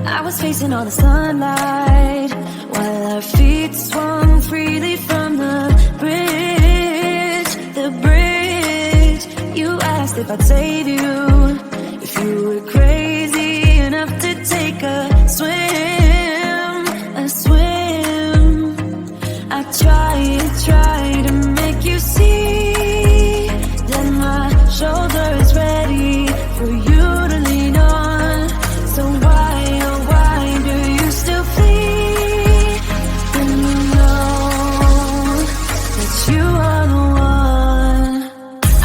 I was facing all the sunlight while our feet swung freely from the bridge. The bridge. You asked if I'd save you, if you were crazy enough to take a swim, a swim. I try to make you see that my shoulder is ready for you to lean on. So why, oh why do you still flee when you know that you are the one?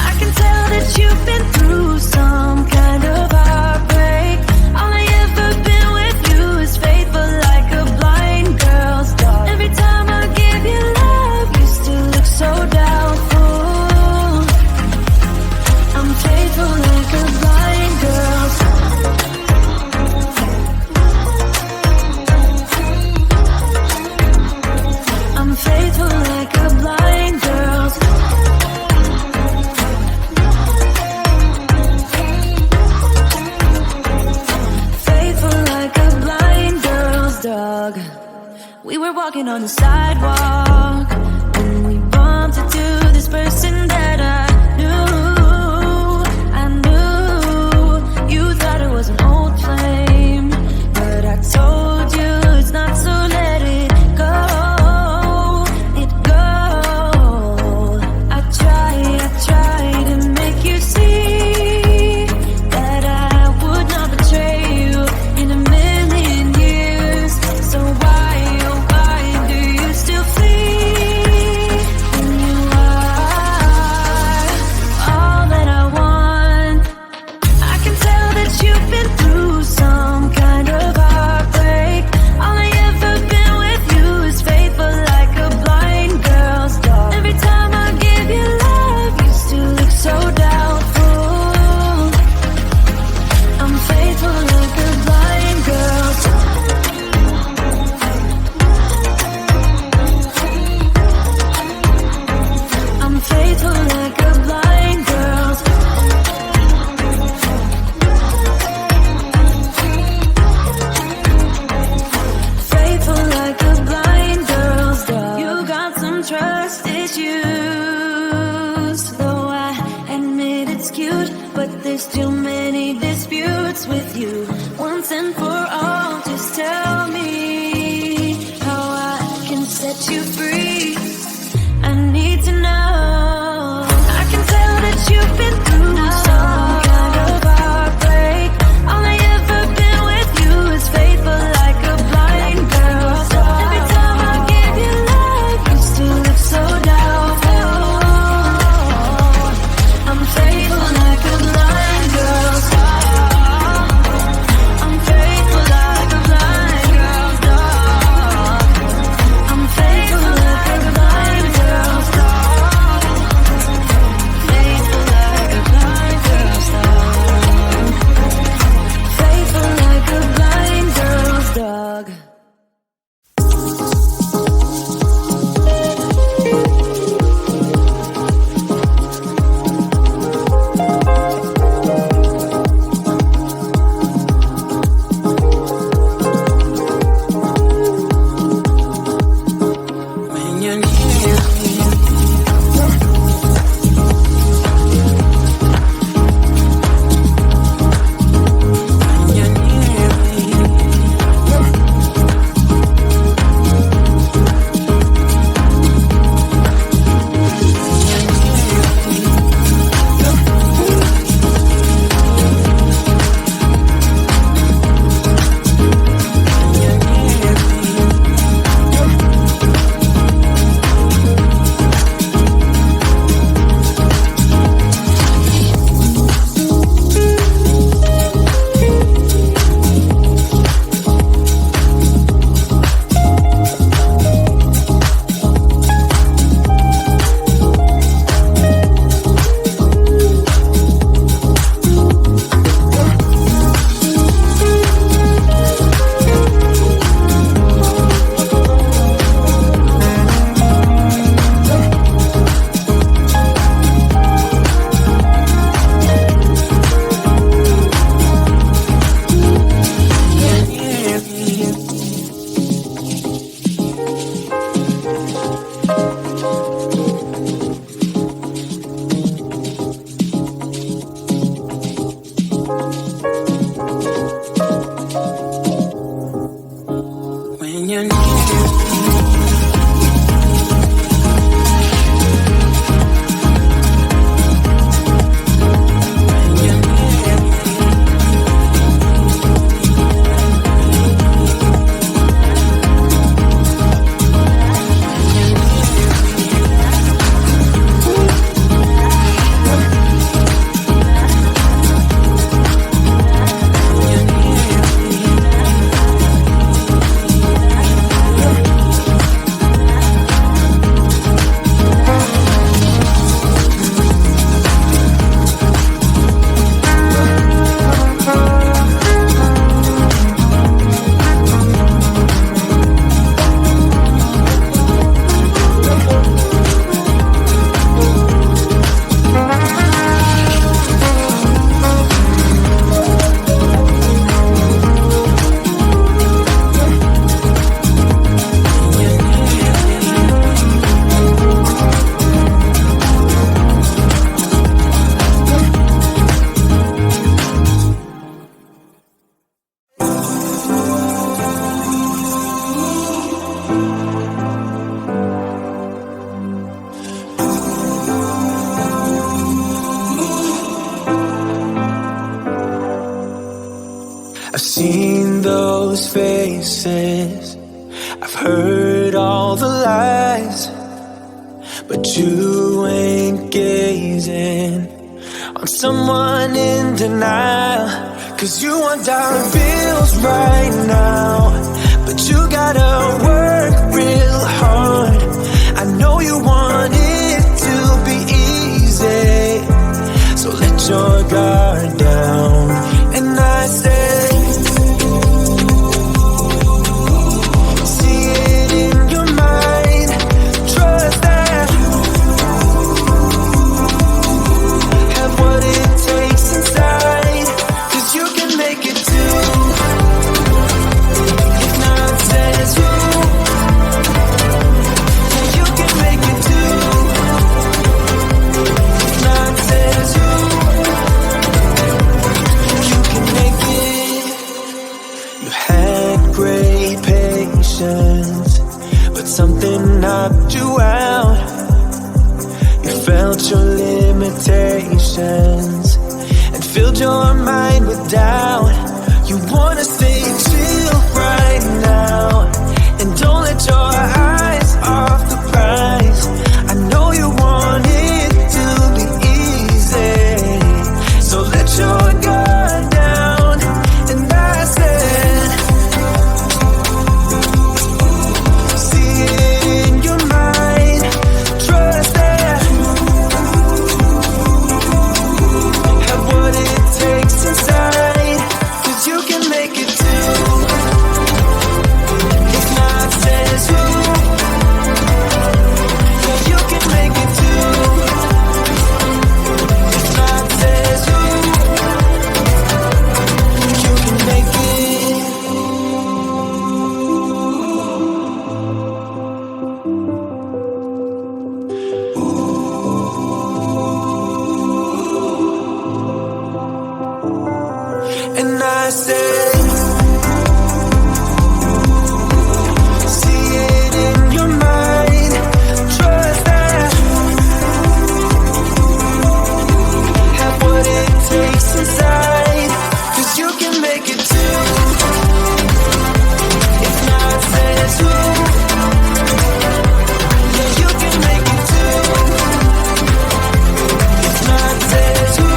I can tell that you've been through some kind of heartbreak. All I ever been with you is faithful like a blind girl's dog. Every time I give you love, you still look so doubtful. I'm faithful like a blind girl's dog. I'm faithful like a blind girl's dog. Faithful like a blind girl's dog. We were walking on the sidewalk when we bumped into this person that I knew. You thought it was an old flame, but I told you it's not, so let it go. It go. I try to make you see that I would not betray you in a million years. So why, oh why do you still flee when you are all that I want? I can tell that you've been through some kind of heartbreak. All I ever been with you is faithful like a blind girl's dog. Every time I give you love, you still look so doubtful. I'm faithful like a blind girl's dog. I'm faithful like a blind girl's dog. Faithful like a blind girl's dog. You got some trust issues, though I admit it's cute, but there's too many disputes with you. Once and for all, just tell me how I can set you free. I need to know. I can tell that you've been through some kind of heartbreak. All I ever been with you is faithful like a blind girl's dog. Every time I give you love, you still look so doubtful. I'm faithful like a blind girl's dog. I'm faithful like When you're near I've seen those faces, I've heard all the lies, but you ain't gazing on someone in denial. 'Cause you want dollar bills right now, but you gotta work real hard. I know you want it to be easy, so let your guard down. And I say, but something knocked you out. You felt your limitations and filled your mind with doubt. You wanna stay chill right now and don't let your eyes off the prize. I know you want it to be easy, so let your guard down. And I said, and I say, see it in your mind, trust that, have what it takes inside, 'cause you can make it too. If not, says who? Yeah, you can make it too. If not, says who?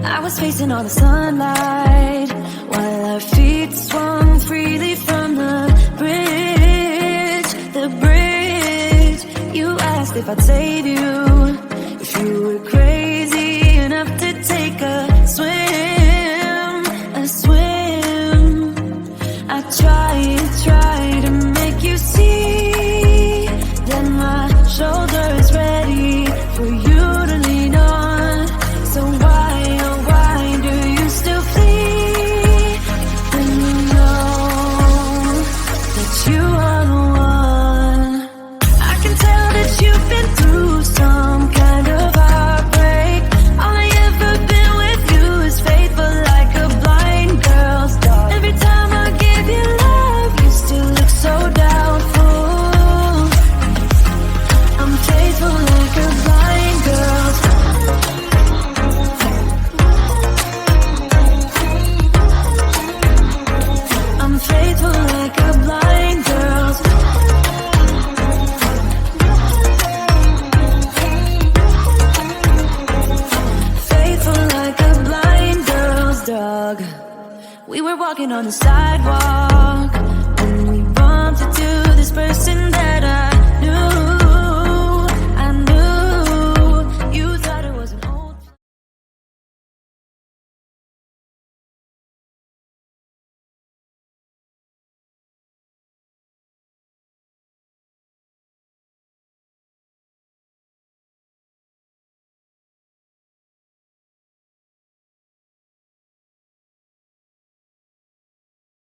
I was facing all the sunlight while our feet swung freely from the bridge. The bridge. You asked if I'd save you, if you were crazy enough to take a swim. We were walking on the sidewalk when we bumped into this person that I